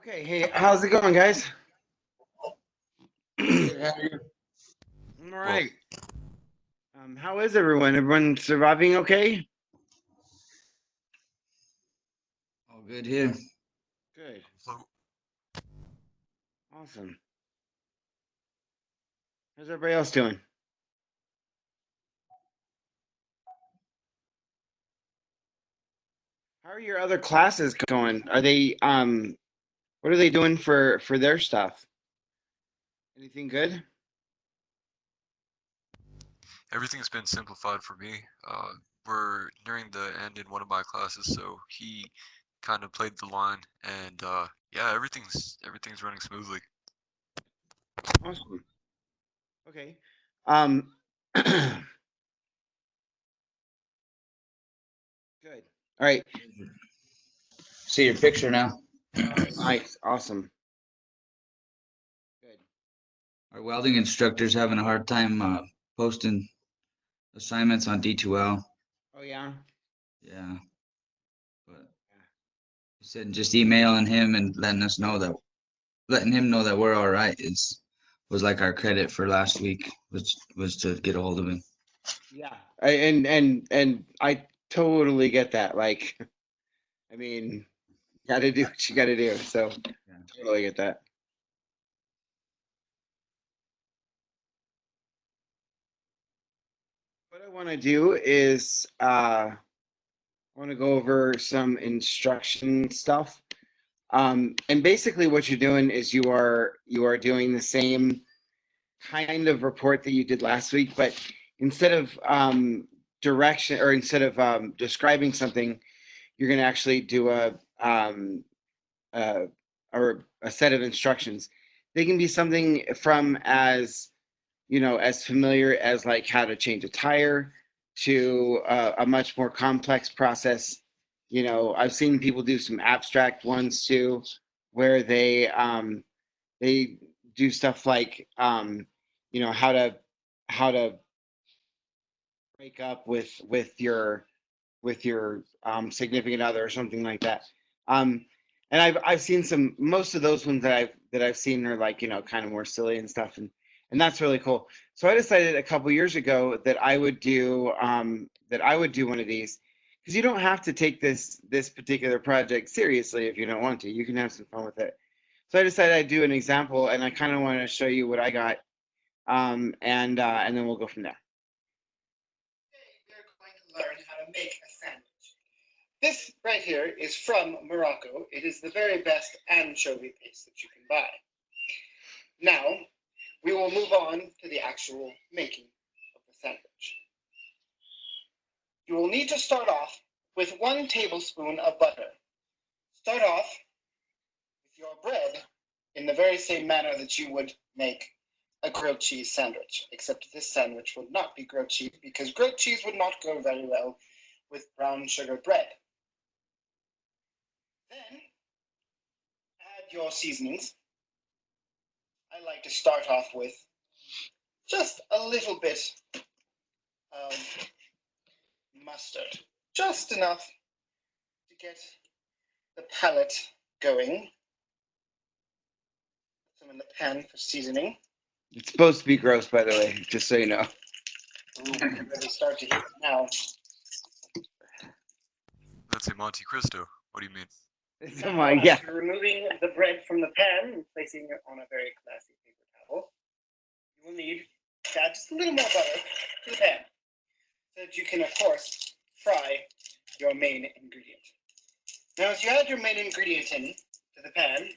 Okay, hey, how's it going, guys? All right. How is everyone? Everyone surviving okay? All good here. Good. Awesome. How's everybody else doing? How are your other classes going? Are they what are they doing for their stuff? Anything good? Everything's been simplified for me. We're nearing the end in one of my classes, so he kind of played the line, and yeah, everything's running smoothly. Awesome. Okay. Um good. All right. See your picture now. Nice. Awesome. Good. Our welding instructor's having a hard time posting assignments on D2L. Oh yeah. Yeah, but he said just emailing him and letting him know that we're all right is was like our credit for last week, which was to get a hold of him. Yeah. And I totally get that. Like, I mean, gotta do what you gotta do. So Yeah. totally get that. What I want to do is I want to go over some instruction stuff. And basically what you're doing is you are doing the same kind of report that you did last week, but instead of direction or instead of describing something, you're going to actually do uh, a set of instructions. They can be something from as as familiar as like how to change a tire to a much more complex process. I've seen people do some abstract ones too, where they do stuff like how to break up with your significant other or something like that. Um, and I've seen some most of those ones that I've seen are like kind of more silly and stuff, and that's really cool. So I decided a couple years ago that I would do one of these because you don't have to take this particular project seriously if you don't want to. You can have some fun with it. So I decided I'd do an example, and I kind of want to show you what I got, and then we'll go from there. Today we're going to learn how to make a sandwich. This right here is from Morocco. It is the very best anchovy paste that you can buy. Now, we will move on to the actual making of the sandwich. You will need to start off with 1 tablespoon of butter. Start off with your bread in the very same manner that you would make a grilled cheese sandwich, except this sandwich would not be grilled cheese because grilled cheese would not go very well with brown sugar bread. Then add your seasonings. I like to start off with just a little bit of mustard, just enough to get the palate going. Put some in the pan for seasoning. It's supposed to be gross, by the way, just so you know. Ooh, I can really start to hear it now. That's a Monte Cristo. What do you mean? Now, yeah. After removing the bread from the pan and placing it on a very classy paper towel, you will need to add just a little more butter to the pan so that you can, of course, fry your main ingredient. Now, as you add your main ingredient in to the pan,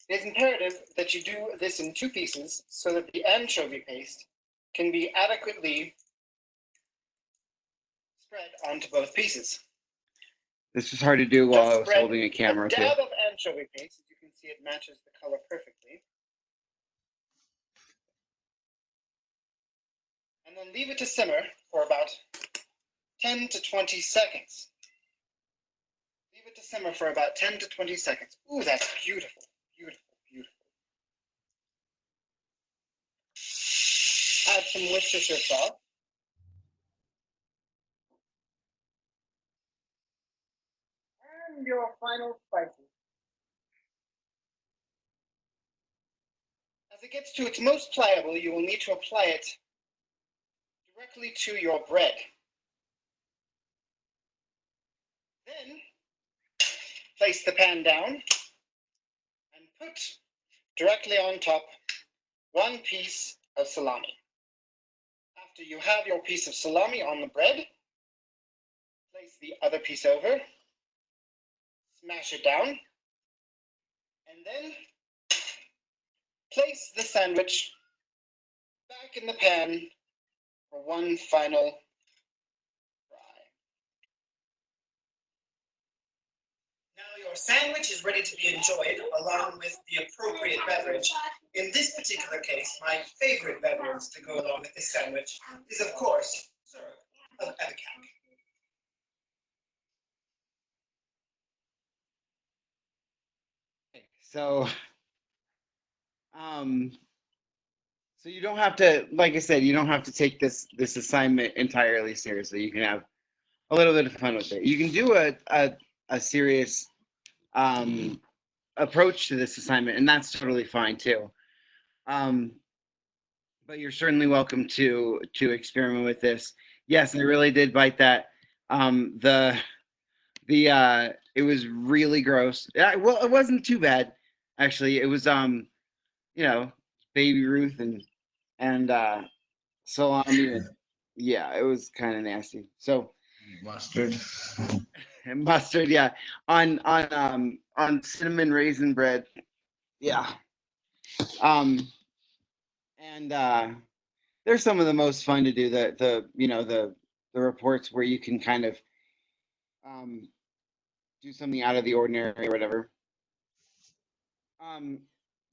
it is imperative that you do this in 2 pieces so that the anchovy paste can be adequately spread onto both pieces. This was hard to do while I was holding a camera. A dab of anchovy paste, as you can see, it matches the color perfectly. And then leave it to simmer for about 10 to 20 seconds. Leave it to simmer for about 10 to 20 seconds. Ooh, that's beautiful, beautiful, beautiful. Add some Worcestershire sauce. And your final spices. gets to its most pliable, you will need to apply it directly to your bread. Then place the pan down and put directly on top one piece of salami. After you have your piece of salami on the bread, place the other piece over, smash it down, and then place the sandwich back in the pan for one final fry. Now your sandwich is ready to be enjoyed along with the appropriate beverage. In this particular case, my favorite beverage to go along with this sandwich is, of course, syrup of Epicac. So, um, so you don't have to, like I said, you don't have to take this assignment entirely seriously. You can have a little bit of fun with it. You can do a serious approach to this assignment, and that's totally fine too. Um, but you're certainly welcome to experiment with this. Yes, I really did bite that. The it was really gross. Yeah, well, it wasn't too bad actually. It was you know, baby Ruth and salami. Yeah, it was kind of nasty. So Mustard. and mustard, yeah, on cinnamon raisin bread. Yeah. Um and they're some of the most fun to do, the you know the reports where you can kind of um do something out of the ordinary or whatever. Um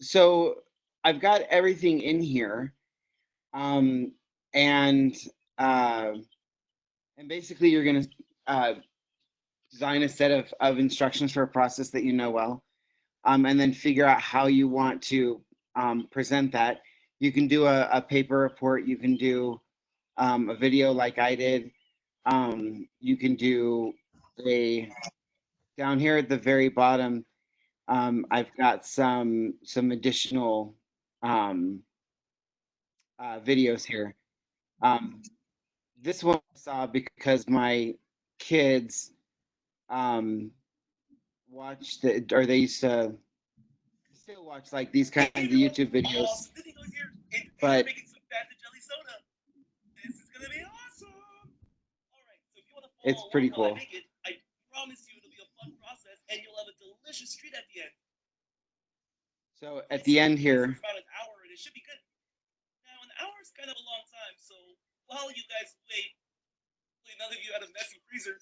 so I've got everything in here. Um and uh and basically you're going to design a set of instructions for a process that you know well, and then figure out how you want to present that. You can do a paper report. You can do a video like I did. You can do a down here at the very bottom. I've got some additional um, videos here. Um, this one I saw because my kids watched it, or they used to still watch like these kinds of YouTube videos. But it's pretty cool. I promise you it'll be a fun process and you'll have a delicious treat at the end. So at the end here, about an hour and it should be good. Now an hour is kind of a long time, so while you guys wait, none of you had a messy freezer.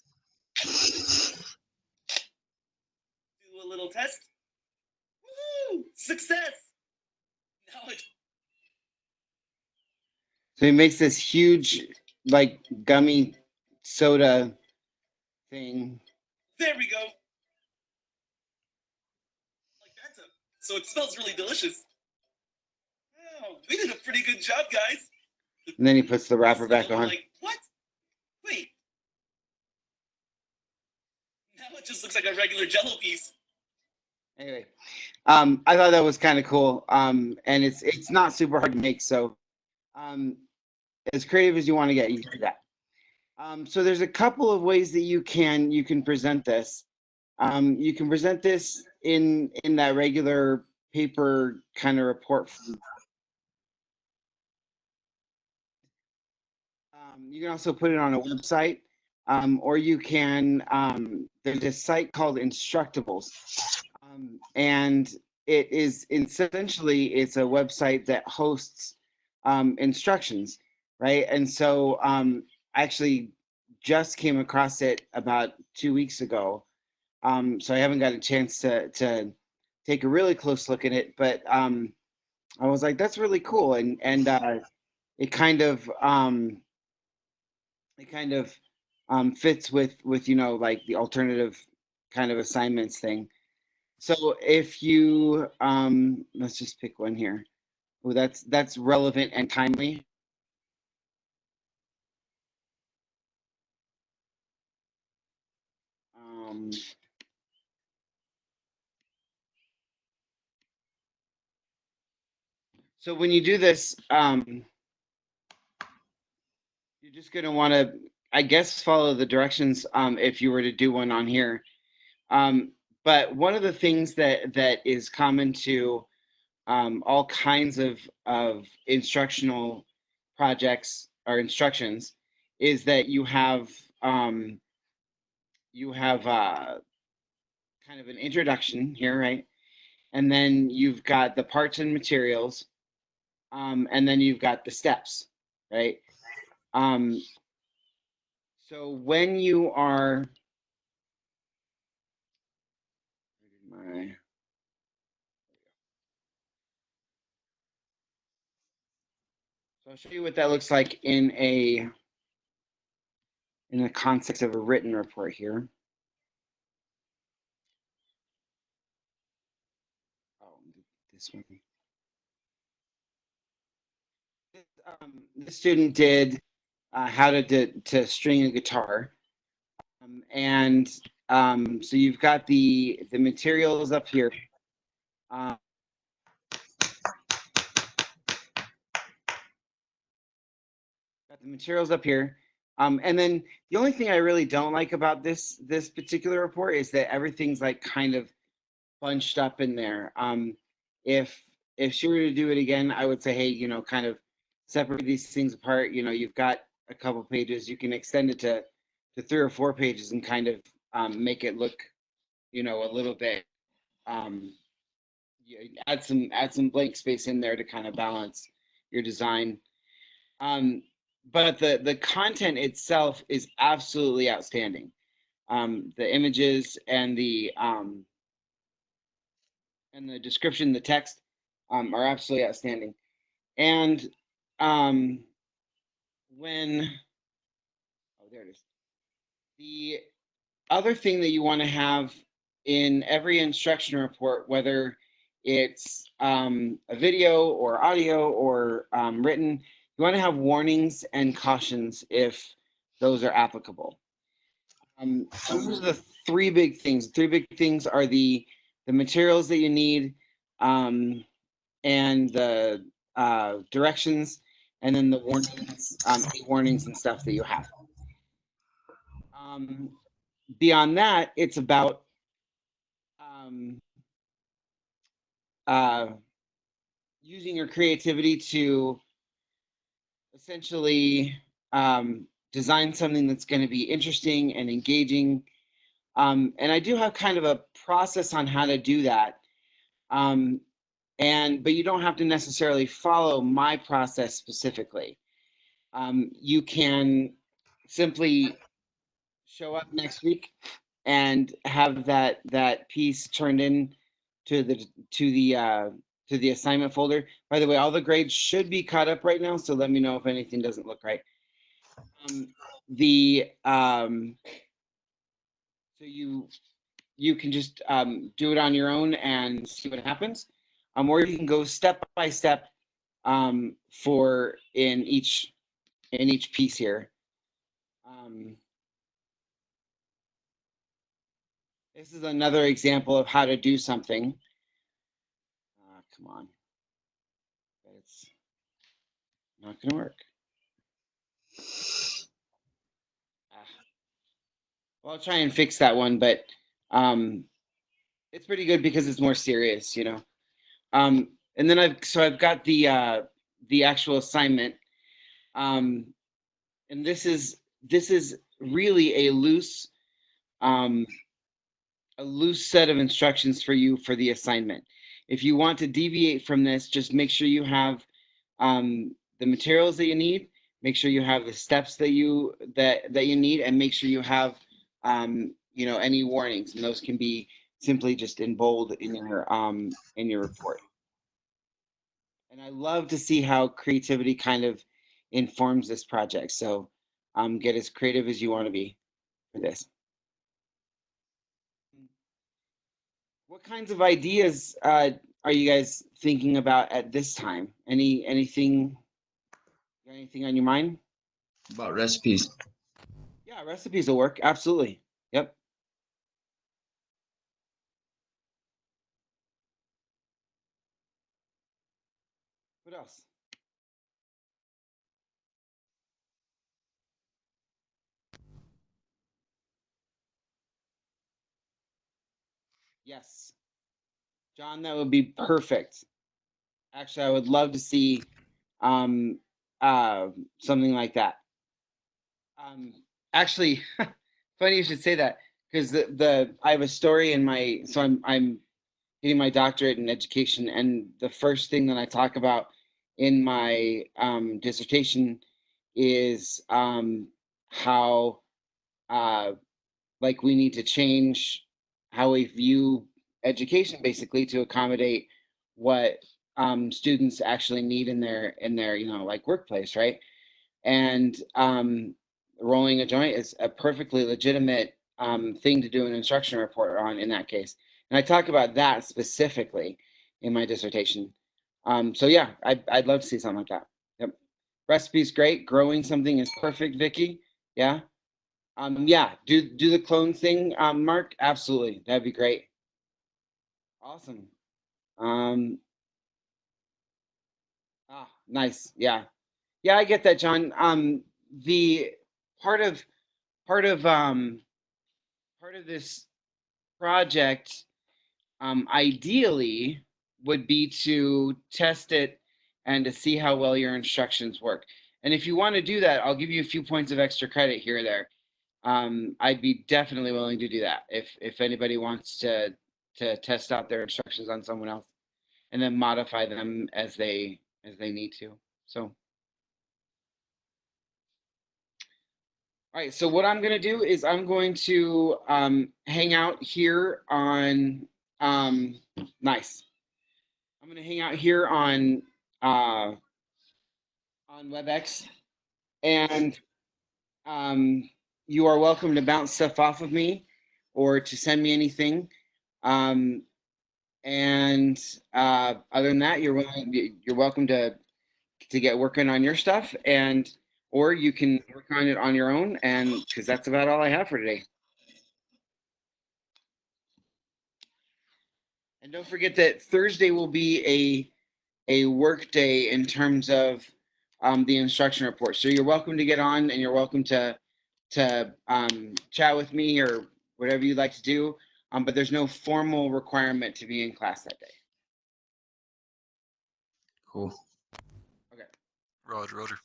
Do a little test. Woo! Success! Now it. So he makes this huge, like gummy soda thing. There we go. Like that. So it smells really delicious. Wow, we did a pretty good job, guys. And then he puts the wrapper back on. Like, what? Wait. Now it just looks like a regular Jello piece. Anyway, I thought that was kind of cool. And it's not super hard to make, so as creative as you want to get, you can do that. So there's a couple of ways that you can present this. You can present this in that regular paper kind of report form. You can also put it on a website, or you can. There's a site called Instructables, and it's a website that hosts instructions, right? And so I actually just came across it about 2 weeks ago. So I haven't got a chance to take a really close look at it, but I was like, that's really cool, and it kind of fits with like the alternative kind of assignments thing. So if you let's just pick one here. Oh, that's relevant and timely. Um, So when you do this, you're just going to want to, I guess, follow the directions if you were to do one on here. But one of the things that is common to all kinds of instructional projects or instructions is that you have kind of an introduction here, right? And then you've got the parts and materials, and then you've got the steps, right? Um, so when you are, my, so I'll show you what that looks like in the context of a written report here. Oh, this one. This student did how to string a guitar, and so you've got the materials up here. Uh, got the materials up here. And then the only thing I really don't like about this particular report is that everything's like kind of bunched up in there. If if she were to do it again, I would say, hey, kind of separate these things apart. You've got a couple pages. You can extend it to 3 or 4 pages and kind of make it look, a little bit. Add some blank space in there to kind of balance your design. But the content itself is absolutely outstanding. The images and the description, the text, are absolutely outstanding. And um, when oh, there it is. The other thing that you want to have in every instruction report, whether it's a video or audio or written, you want to have warnings and cautions if those are applicable. Those are the three big things. The three big things are the materials that you need, and the directions, and then the warnings and stuff that you have. Beyond that, it's about uh, using your creativity to essentially design something that's going to be interesting and engaging. And I do have kind of a process on how to do that. But you don't have to necessarily follow my process specifically. You can simply show up next week and have that piece turned in to the to the uh, to the assignment folder. By the way, all the grades should be caught up right now, so let me know if anything doesn't look right. The So you can just do it on your own and see what happens, or you can go step by step for in each piece here. This is another example of how to do something. Come on, it's not going to work. Well, I'll try and fix that one, but it's pretty good because it's more serious, And then I've got the actual assignment, and this is really a loose set of instructions for you for the assignment. If you want to deviate from this, just make sure you have the materials that you need, make sure you have the steps that you need, and make sure you have any warnings, and those can be simply just in bold in your report. And I love to see how creativity kind of informs this project. So get as creative as you want to be for this. What kinds of ideas are you guys thinking about at this time? Anything on your mind? About recipes. Yeah, recipes will work. Absolutely. Yep. Yes. John, that would be perfect. Actually, I would love to see um, something like that. Um, actually, funny you should say that because the I have a story in my so I'm getting my doctorate in education, and the first thing that I talk about in my dissertation is how uh, like we need to change how we view education basically to accommodate what students actually need in their like workplace, right? And rolling a joint is a perfectly legitimate thing to do an instruction report on in that case. And I talk about that specifically in my dissertation. So yeah, I'd love to see something like that. Yep. Recipe's great. Growing something is perfect, Vicky. Yeah. Yeah, do the clone thing, Mark. Absolutely. That'd be great. Awesome. Um, nice. Yeah. Yeah, I get that, John. The part of part of um part of this project ideally would be to test it and to see how well your instructions work. And if you want to do that, I'll give you a few points of extra credit here or there. I'd be definitely willing to do that if anybody wants to test out their instructions on someone else and then modify them as they need to. So all right, so what I'm going to do is I'm going to hang out here on nice. I'm going to hang out here uh, on WebEx, and um, you are welcome to bounce stuff off of me or to send me anything. Um, and other than that, you're welcome to get working on your stuff, and or you can work on it on your own. And because that's about all I have for today. And don't forget that Thursday will be a work day in terms of the instruction report. So you're welcome to get on and you're welcome to chat with me or whatever you'd like to do. But there's no formal requirement to be in class that day. Cool. Okay. Roger, Roger.